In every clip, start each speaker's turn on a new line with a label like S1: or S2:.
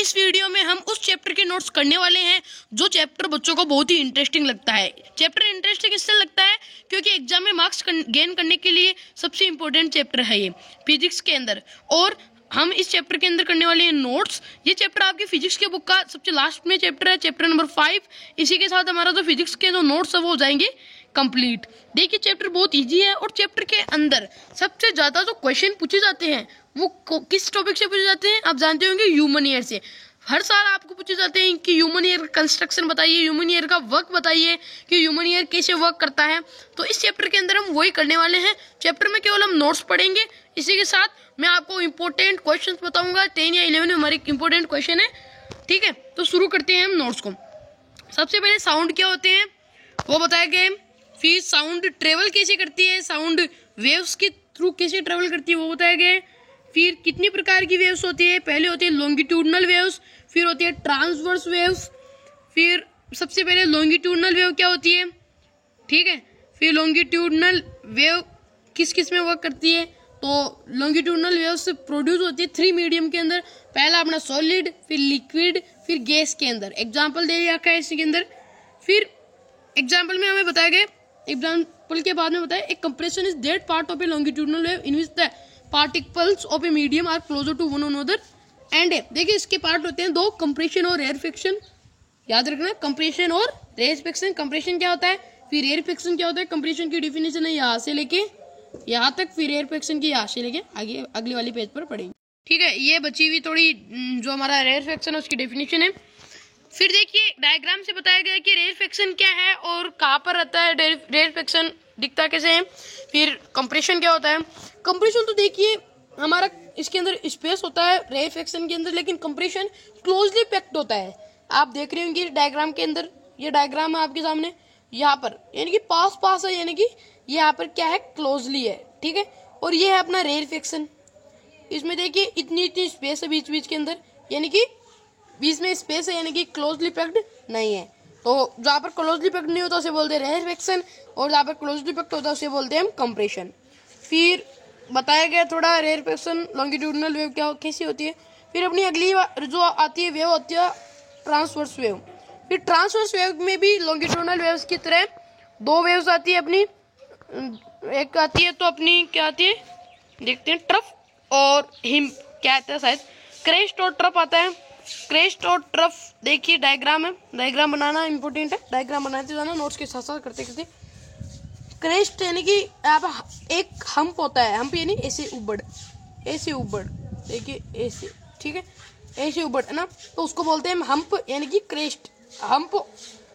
S1: इस वीडियो में हम उस चैप्टर के नोट्स करने वाले हैं जो चैप्टर बच्चों को बहुत ही इंटरेस्टिंग लगता है। चैप्टर इंटरेस्टिंग इससे लगता है क्योंकि एग्जाम में मार्क्स गेन करने के लिए सबसे इंपॉर्टेंट चैप्टर है ये फिजिक्स के अंदर, और हम इस चैप्टर के अंदर करने वाले हैं नोट्स। ये चैप्टर आपकी फिजिक्स के बुक का सबसे लास्ट में चैप्टर है, चैप्टर नंबर 5। इसी के साथ हमारा जो फिजिक्स के जो नोट्स है वो हो जाएंगे कंप्लीट। देखिए चैप्टर बहुत इजी है और चैप्टर के अंदर सबसे ज्यादा जो क्वेश्चन पूछे जाते हैं वो किस टॉपिक से पूछे जाते हैं आप जानते होंगे, ह्यूमन ईयर से। हर साल आपको पूछे जाते हैं कि ह्यूमन ईयर का कंस्ट्रक्शन बताइए, ह्यूमन ईयर का वर्क बताइए कि ह्यूमन ईयर कैसे वर्क करता है। तो इस चैप्टर के अंदर हम वही करने वाले हैं। चैप्टर में केवल हम नोट्स पढ़ेंगे, इसी के साथ मैं आपको इंपॉर्टेंट क्वेश्चन बताऊंगा। 10 या 11 में हमारे इंपॉर्टेंट क्वेश्चन है, ठीक है। तो शुरू करते हैं हम नोट्स को। सबसे पहले साउंड क्या होते हैं वो बताया गया, फिर साउंड ट्रेवल कैसे करती है, साउंड वेव्स के थ्रू कैसे ट्रेवल करती है वो बताया गया है। फिर कितनी प्रकार की वेव्स होती है, पहले होती है लॉन्गिट्यूडनल वेव्स, फिर होती है ट्रांसवर्स वेव्स। फिर सबसे पहले लॉन्गिट्यूडनल वेव क्या होती है, ठीक है। फिर लॉन्गिट्यूडनल वेव किस किस में वर्क करती है, तो लॉन्गिट्यूडनल वेव से प्रोड्यूस होती है 3 मीडियम के अंदर। पहला अपना सॉलिड, फिर लिक्विड, फिर गैस के अंदर। एग्जाम्पल दे रखा है इसके अंदर। फिर एग्जाम्पल में हमें बताया गया, एग्जाम्पल के बाद में बताया एक compression is that part of a longitudinal wave in which the particles of a medium are closer to one another and. देखिए इसके पार्ट होते हैं 2, कंप्रेशन और रेयरफिक्शन। याद रखना, कंप्रेशन और रेयरफिक्शन। कंप्रेशन क्या होता है, फिर रेयरफिक्शन क्या होता है। कंप्रेशन की डेफिनेशन है यहाँ से लेके यहाँ तक, फिर रेयरफिक्शन की यहाँ से लेके आगे अगली वाली पेज पर पढ़ेंगे, ठीक है। ये बची हुई थोड़ी जो हमारा रेयरफिक्शन है उसकी डेफिनेशन है। फिर देखिए डायग्राम से बताया गया कि रेयरफिक्शन क्या है और कहाँ पर रहता है, रेयरफिक्शन दिखता कैसे है। फिर कंप्रेशन क्या होता है। कंप्रेशन तो देखिए हमारा इसके अंदर स्पेस होता है रेयरफिक्शन के अंदर, लेकिन कंप्रेशन क्लोजली पैक्ड होता है। आप देख रहे होंगे डायग्राम के अंदर, ये डायग्राम है आपके सामने, यहाँ पर यानी कि पास पास है, यानी कि यहाँ पर क्या है, क्लोजली है, ठीक है। और ये है अपना रेयरफिक्शन। इसमें देखिए इतनी इतनी स्पेस है बीच बीच के अंदर, यानी कि बीच में स्पेस है, यानी कि क्लोजली पैक्ड नहीं है। तो जहाँ पर क्लोजली पैक्ड नहीं होता उसे बोलते हैं रेयरफिक्शन, और जहाँ पर क्लोजली पैक्ड होता है उसे बोलते हैं हम कंप्रेशन। फिर बताया गया थोड़ा रेयरफिक्शन लॉन्गिट्यूडनल वेव क्या कैसी होती है। फिर अपनी अगली जो आती है वेव होती है ट्रांसवर्स वेव। फिर ट्रांसवर्स वेव में भी लॉन्गिट्यूडनल वेव्स की तरह 2 वेव्स आती है अपनी। एक आती है तो अपनी क्या आती है देखते हैं, ट्रफ और हिम क्या आता है, शायद क्रेस्ट और ट्रफ आता है। क्रेस्ट और ट्रफ देखिए डायग्राम है, डायग्राम बनाना इंपॉर्टेंट है, डायग्राम बनाते जाना नोट्स के साथ साथ करते करते। क्रेस्ट यानी कि आप एक हम्प होता है, हम्प यानी ऐसे उबड़ देखिए ऐसे, ठीक है, ऐसे उबड़ है ना, तो उसको बोलते हैं हम्प यानी कि crest. Hump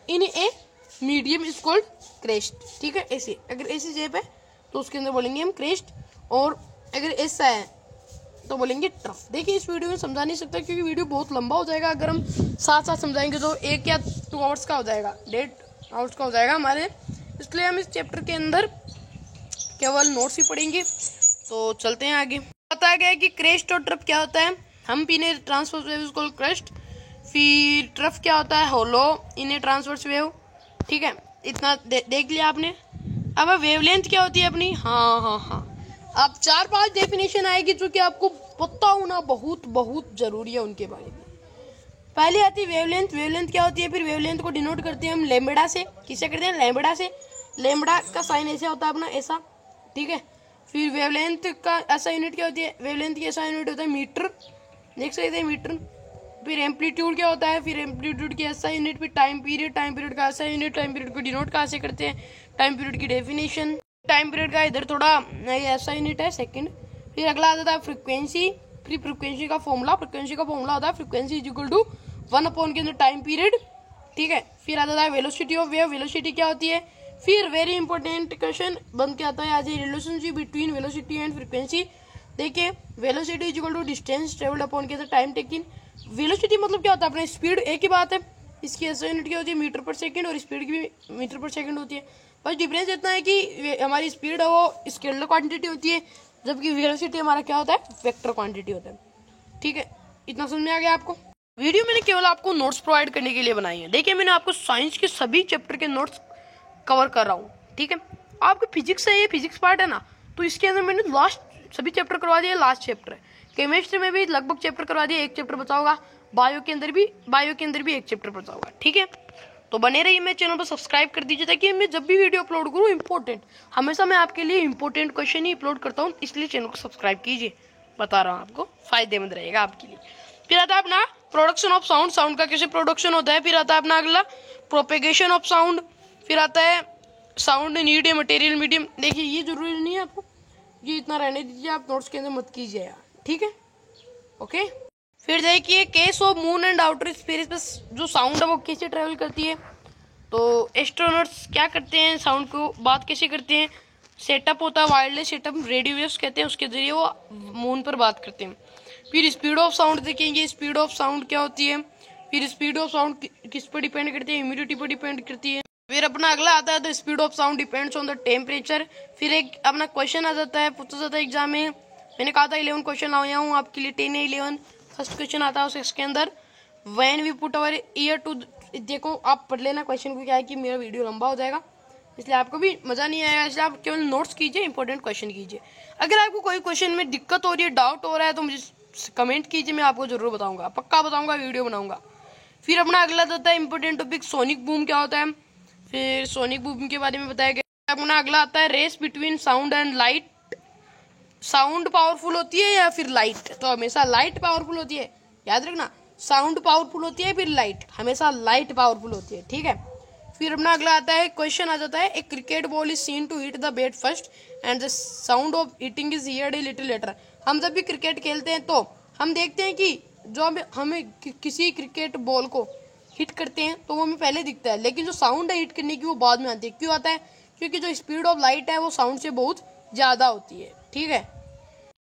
S1: in a medium is called crest, ठीक है। ऐसे अगर ऐसी शेप है तो उसके अंदर बोलेंगे हम क्रेस्ट, और अगर ऐसा है तो बोलेंगे ट्रफ। देखिए इस वीडियो में समझा नहीं सकता क्योंकि वीडियो बहुत लंबा हो जाएगा। अगर हम साथ साथ समझाएंगे तो 1 या 2 आवर्स का हो जाएगा, 1.5 आवर्स का हो जाएगा हमारे, इसलिए हम इस चैप्टर के अंदर केवल नोट्स ही पढ़ेंगे। तो चलते हैं आगे। बताया गया है कि क्रेस्ट और ट्रफ क्या होता है। हम in a transverse wave is called crest. फिर ट्रफ क्या होता है, होलो इन ए ट्रांसवर्स वेव, ठीक है। इतना देख लिया आपने। अब वेवलेंथ क्या होती है अपनी, हाँ अब 4-5 डेफिनेशन आएगी जो कि आपको पता होना बहुत बहुत जरूरी है उनके बारे में। पहले आती है वेवलेंथ। वेवलेंथ क्या होती है, फिर वेवलेंथ को डिनोट करते हैं हम लैम्बडा से। किससे करते हैं, लैम्बडा से। लैम्बडा का साइन ऐसा होता है अपना, ऐसा, ठीक है। फिर वेवलेंथ का ऐसा यूनिट क्या होती है, वेवलेंथ की ऐसा यूनिट होता है मीटर, देख सकते हैं मीटर। फिर एम्पलीट्यूड क्या होता है, फिर एम्पलीट्यूड की ऐसा यूनिट। फिर टाइम पीरियड का ऐसा यूनिट। टाइम पीरियड को डिनोट कहाँ से करते हैं, टाइम पीरियड की डेफिनेशन। टाइम पीरियड का इधर थोड़ा ऐसा यूनिट है, सेकंड। फिर अगला आ जाता है फ्रीक्वेंसी। फिर फ्रीक्वेंसी का फॉर्मूला होता है फ्रीक्वेंसी इज इक्वल टू 1 के अंदर टाइम पीरियड, ठीक है। फिर आ जाता है वेलोसिटी ऑफ वेव। वेलोसिटी क्या होती है। फिर वेरी इंपॉर्टेंट क्वेश्चन बन के आता है आज relationship between velocity and frequency. देखिए velocity is equal to distance travelled upon के अंदर टाइम टेकिन। वेलोसिटी मतलब क्या होता है, अपना स्पीड, एक ही बात है। इसकी ऐसा यूनिट क्या होती है, मीटर पर सेकंड, और स्पीड की भी मीटर पर सेकंड होती है। बस डिफरेंस इतना है कि हमारी स्पीड है वो स्केलर क्वांटिटी होती है, जबकि वेलोसिटी हमारा क्या होता है, वेक्टर क्वांटिटी होता है, ठीक है। इतना समझ में आ गया आपको। वीडियो मैंने केवल आपको नोट्स प्रोवाइड करने के लिए बनाई है। देखिए मैंने आपको साइंस के सभी चैप्टर के नोट्स कवर कर रहा हूँ, ठीक है। आपको फिजिक्स है, ये फिजिक्स पार्ट है ना, तो इसके अंदर मैंने लास्ट सभी चैप्टर करवा दिए, लास्ट चैप्टर है। केमिस्ट्री में भी लगभग चैप्टर करवा दिए, एक चैप्टर बचा होगा। बायो के अंदर भी एक चैप्टर पढ़ता होगा। ठीक है, तो बने रहिए, मेरे चैनल पर सब्सक्राइब कर दीजिए ताकि मैं जब भी वीडियो अपलोड करूँ इंपॉर्टेंट, हमेशा मैं आपके लिए इंपॉर्टेंट क्वेश्चन ही अपलोड करता हूँ, इसलिए चैनल को सब्सक्राइब कीजिए, बता रहा हूँ आपको, फायदेमंद रहेगा आपके लिए। फिर आता है अपना प्रोडक्शन ऑफ साउंड, साउंड का कैसे प्रोडक्शन होता है। फिर आता है अपना अगला प्रोपेगेशन ऑफ साउंड। फिर आता है sound need a material medium. देखिए ये जरूरी नहीं है आपको, ये इतना रहने दीजिए, आप नोट्स के अंदर मत कीजिए यार, ठीक है, ओके। फिर देखिए case of moon and outer space में जो साउंड है वो कैसे ट्रेवल करती है। तो एस्ट्रोनॉट्स क्या करते हैं, साउंड को बात कैसे करते हैं, सेटअप होता है वायरलेस सेटअप, रेडियो वेव्स कहते हैं, उसके जरिए वो मून पर बात करते हैं। फिर स्पीड ऑफ साउंड देखेंगे, स्पीड ऑफ साउंड क्या होती है। फिर स्पीड ऑफ साउंड किस पर डिपेंड करती है, ह्यूमिडिटी पर डिपेंड करती है। फिर अपना अगला आता है the speed of sound depends on the temperature. फिर एक अपना क्वेश्चन आ जाता है, पूछा जाता है एग्जाम में, मैंने कहा था 11 क्वेश्चन लाया हूँ आपके लिए, 10 या 11 फर्स्ट क्वेश्चन आता है उसके अंदर, when we put our ear to, देखो आप पढ़ लेना क्वेश्चन को, क्या है कि मेरा वीडियो लंबा हो जाएगा इसलिए आपको भी मजा नहीं आएगा, इसलिए आप केवल नोट्स कीजिए, इंपॉर्टेंट क्वेश्चन कीजिए। अगर आपको कोई क्वेश्चन में दिक्कत हो रही है, डाउट हो रहा है तो मुझे कमेंट कीजिए, मैं आपको जरूर बताऊंगा, पक्का बताऊंगा, वीडियो बनाऊंगा। फिर अपना अगला आता है इंपॉर्टेंट टॉपिक सोनिक बूम क्या होता है। फिर सोनिक बूम के बारे में बताया गया। अपना अगला आता है race between sound and light. Sound powerful होती है या फिर लाइट, तो हमेशा लाइट पावरफुल होती है, याद रखना, साउंड पावरफुल होती है फिर लाइट, हमेशा लाइट पावरफुल होती है, ठीक है। फिर अपना अगला आता है क्वेश्चन आ जाता है, a cricket ball is seen to hit the bat first and the sound of hitting is heard a little later. हम जब भी क्रिकेट खेलते हैं तो हम देखते हैं कि जो हमें किसी क्रिकेट बॉल को हिट करते हैं तो वो हमें पहले दिखता है, लेकिन जो साउंड है हिट करने की वो बाद में आती है। क्यों आता है, क्योंकि जो स्पीड ऑफ लाइट है वो साउंड से बहुत ज्यादा होती है, ठीक है।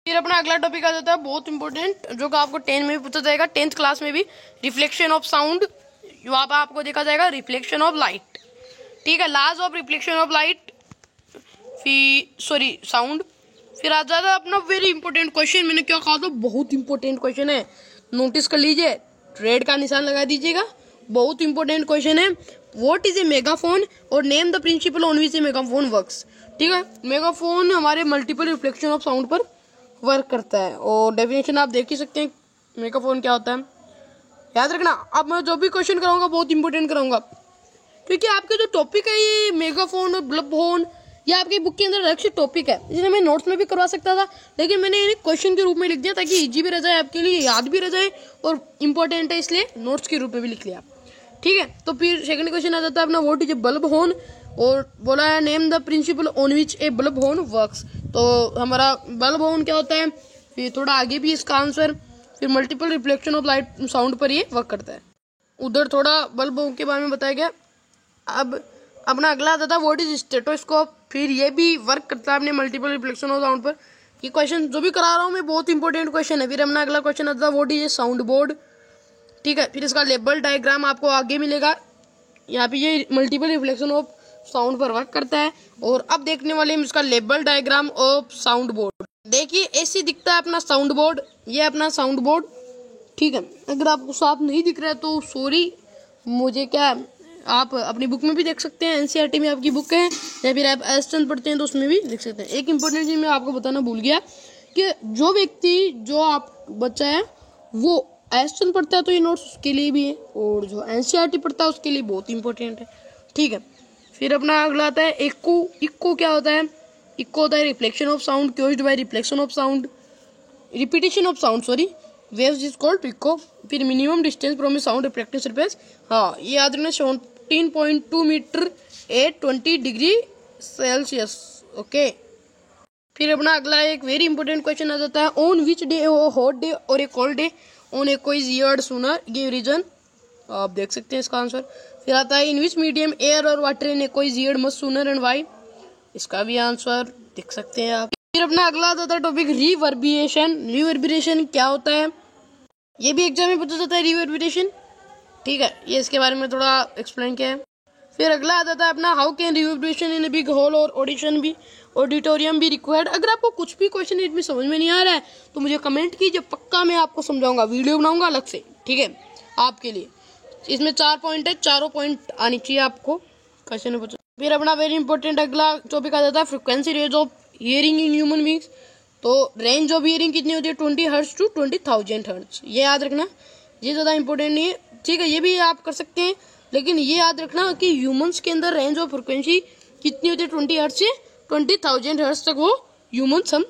S1: फिर अपना अगला टॉपिक आ जाता है बहुत इंपॉर्टेंट, जो कि आपको 10 में भी पूछा जाएगा, 10th क्लास में भी, रिफ्लेक्शन ऑफ साउंड। वहां पर आपको देखा जाएगा रिफ्लेक्शन ऑफ लाइट, ठीक है, लाज ऑफ रिफ्लेक्शन ऑफ लाइट, फिर साउंड। फिर आ जाता है अपना वेरी इंपॉर्टेंट क्वेश्चन, मैंने क्या कहा था, बहुत इंपॉर्टेंट क्वेश्चन है, नोटिस कर लीजिए, रेड का निशान लगा दीजिएगा, बहुत इंपॉर्टेंट क्वेश्चन है। व्हाट इज ए मेगाफोन और name the principal on which A megaphone works. ठीक है, मेगाफोन हमारे मल्टीपल रिफ्लेक्शन ऑफ साउंड पर वर्क करता है, और डेफिनेशन आप देख ही सकते हैं मेगाफोन क्या होता है, याद रखना। अब मैं जो भी क्वेश्चन कराऊंगा बहुत इंपॉर्टेंट कराऊंगा, क्योंकि आपके जो टॉपिक है ये मेगाफोन और ब्लब हॉर्न, ये आपकी बुक के अंदर अलग से टॉपिक है, इसलिए मैं नोट्स में भी करवा सकता था, लेकिन मैंने इन्हें क्वेश्चन के रूप में लिख दिया ताकि इजी भी रह जाए आपके लिए, याद भी रह जाए और इंपॉर्टेंट है, इसलिए नोट्स के रूप में भी लिख लिया, ठीक है। तो फिर सेकंड क्वेश्चन आ जाता है अपना, what is a bulb horn, और बोला है name the principal on which A bulb horn works. तो हमारा बल्ब हॉर्न क्या होता है, फिर थोड़ा आगे भी इसका आंसर, फिर multiple reflection of light sound पर ये वर्क करता है, उधर थोड़ा बल्ब के बारे में बताया गया। अब अपना अगला आता था व्हाट इज स्टेटोस्कोप, फिर ये भी वर्क करता है अपने मल्टीपल रिफ्लेक्शन ऑफ साउंड पर। ये क्वेश्चन जो भी करा रहा हूँ मैं बहुत इंपॉर्टेंट क्वेश्चन है। फिर अपना अगला क्वेश्चन आता था what is a sound board, ठीक है, फिर इसका लेबल डायग्राम आपको आगे मिलेगा, यहाँ पे ये मल्टीपल रिफ्लेक्शन ऑफ साउंड पर वर्क करता है। और अब देखने वाले हम इसका label diagram of sound board. देखिए ऐसे दिखता है अपना साउंड बोर्ड, ये अपना साउंड बोर्ड, ठीक है। अगर आपको साफ नहीं दिख रहा है तो सॉरी, मुझे क्या, आप अपनी बुक में भी देख सकते हैं, एनसीईआरटी में आपकी बुक है, या फिर आप एस10 पढ़ते हैं तो उसमें भी देख सकते हैं। एक इंपॉर्टेंट चीज मैं आपको बताना भूल गया कि जो व्यक्ति, जो आप बच्चा है वो एस10 पढ़ता है तो ये नोट्स उसके लिए भी है, और जो एनसीईआरटी पढ़ता है उसके लिए बहुत इंपॉर्टेंट है, ठीक है। फिर अपना अगला आता है इक्को। इक्को क्या होता है, इक्को होता है reflection of sound caused by reflection of sound, repetition of sound, sorry, waves is called echo. फिर minimum distance from a sound reflecting surface, हाँ ये याद रखना, 17.2 metre at 20 degree Celsius, okay. फिर अपना अगला एक वेरी इंपॉर्टेंट क्वेश्चन आ जाता है, on which day, hot day और ए कोल्ड डे ऑन ए कोई ईयर्ड सूनर, गिव रीजन, आप देख सकते हैं इसका आंसर। फिर आता है इन विच मीडियम एयर और वाटर इन ए कोई heard must sooner and why, इसका भी आंसर देख सकते हैं आप। फिर अपना अगला आता था टॉपिक रिवर्बिरेशन। रिवर्बिरेशन क्या होता है, ये भी एग्जाम में पूछा जाता है, रिवर्बिरेशन, ठीक है, ये इसके बारे में थोड़ा एक्सप्लेन किया है। फिर अगला आता था अपना how can reverberation in a big hall और ऑडिटोरियम भी रिक्वायर्ड। अगर आपको कुछ भी क्वेश्चन इसमें समझ में नहीं आ रहा है तो मुझे कमेंट कीजिए, पक्का मैं आपको समझाऊंगा, वीडियो बनाऊंगा अलग से, ठीक है, आपके लिए। इसमें 4 पॉइंट है, चारों पॉइंट आनी चाहिए आपको क्वेश्चन पूछा। फिर अपना वेरी इंपॉर्टेंट अगला टॉपिक आ जाता है frequency range of hearing in human beings. तो रेंज ऑफ हियरिंग कितनी होती है, 20 हर्ट्ज टू 20,000 हर्ट्ज, ये याद रखना। ये ज़्यादा इंपॉर्टेंट नहीं है, ठीक है, ये भी आप कर सकते हैं, लेकिन ये याद रखना कि ह्यूमंस के अंदर रेंज ऑफ फ्रिक्वेंसी कितनी होती है, 20 हर्ट्ज से 20,000 हर्ट्ज तक वो ह्यूमंस हम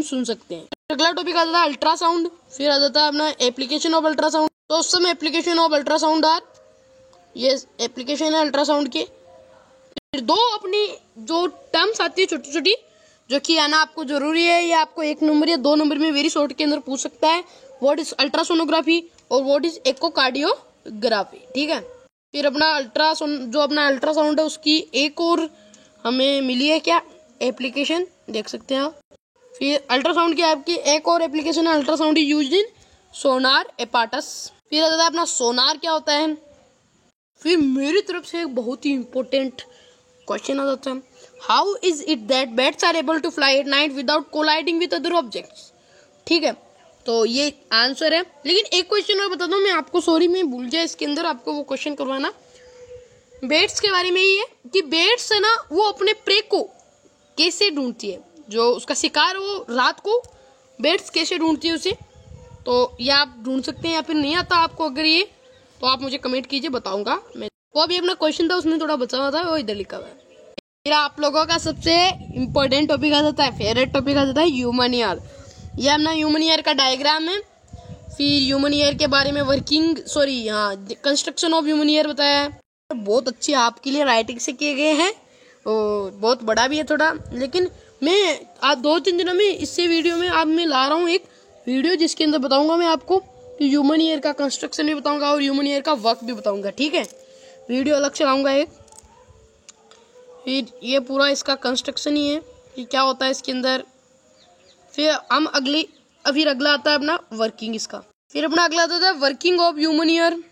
S1: सुन सकते हैं। अगला टॉपिक आ जाता है अल्ट्रासाउंड, फिर आ जाता है अपना एप्लीकेशन ऑफ अल्ट्रासाउंड। तो उस समय एप्लीकेशन ऑफ अल्ट्रासाउंड आर, ये एप्लीकेशन है अल्ट्रासाउंड के। फिर दो अपनी जो टर्म्स आती है छोटी छोटी, जो कि आना आपको जरूरी है, या आपको 1 नंबर या 2 नंबर में वेरी शॉर्ट के अंदर पूछ सकता है। व्हाट इज अल्ट्रासोनोग्राफी और व्हाट इज एकोकार्डियोग्राफी, ठीक है। फिर अपना अल्ट्रासाउंड है, उसकी एक और हमें मिली है क्या एप्लीकेशन, देख सकते हैं आप। फिर अल्ट्रासाउंड की आपकी एक और एप्लीकेशन है, ultrasound is used in Sonar apparatus. फिर आ जाता है अपना सोनार क्या होता है। फिर मेरी तरफ से एक बहुत ही इंपॉर्टेंट क्वेश्चन आ जाता है, how is it that bats are able to fly at night without colliding with other objects, ठीक है। तो ये आंसर है, लेकिन एक क्वेश्चन और बता दूं मैं आपको, सॉरी मैं भूल जाए इसके अंदर आपको वो क्वेश्चन करवाना। बेट्स के बारे में ही है कि बेट्स है ना, वो अपने प्रे को कैसे ढूंढती है, जो उसका शिकार वो रात को बेट्स कैसे ढूंढती है उसे। तो ये आप ढूंढ सकते हैं, या फिर नहीं आता आपको अगर ये, तो आप मुझे कमेंट कीजिए, बताऊंगा मैं। वो अभी अपना क्वेश्चन था उसमें थोड़ा बचा हुआ था, वो इधर लिखा हुआ है। फिर आप लोगों का सबसे इम्पोर्टेंट टॉपिक आ जाता है, फेवरेट टॉपिक आ जाता है ह्यूमन ईयर। ये अपना ह्यूमन ईयर का डायग्राम है। फिर ह्यूमन ईयर के बारे में कंस्ट्रक्शन ऑफ ह्यूमन ईयर बताया है। बहुत अच्छे आपके लिए राइटिंग से किए गए हैं, और बहुत बड़ा भी है थोड़ा, लेकिन मैं आज 2-3 दिनों में इससे वीडियो में मैं ला रहा हूँ एक वीडियो, जिसके अंदर बताऊंगा मैं आपको ह्यूमन ईयर का कंस्ट्रक्शन भी बताऊंगा और ह्यूमन ईयर का वर्क भी बताऊंगा, ठीक है। वीडियो अलग से लाऊंगा एक। फिर ये पूरा इसका कंस्ट्रक्शन ही है कि क्या होता है इसके अंदर। फिर अगला आता है अपना वर्किंग इसका। फिर अपना अगला आता है वर्किंग ऑफ ह्यूमन ईयर,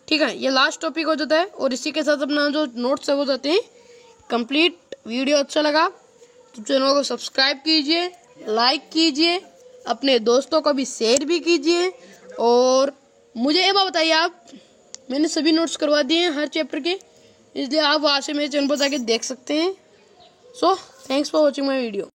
S1: ठीक है। ये लास्ट टॉपिक हो जाता है, और इसी के साथ अपना जो नोट्स है वो जाते हैं कंप्लीट। वीडियो अच्छा लगा तो चैनल को सब्सक्राइब कीजिए, लाइक कीजिए, अपने दोस्तों को भी शेयर भी कीजिए। और मुझे ये बात बताइए, आप मैंने सभी नोट्स करवा दिए हैं हर चैप्टर के, इसलिए आप वहाँ से मेरे चैनल पर जाके देख सकते हैं। So thanks for watching my video.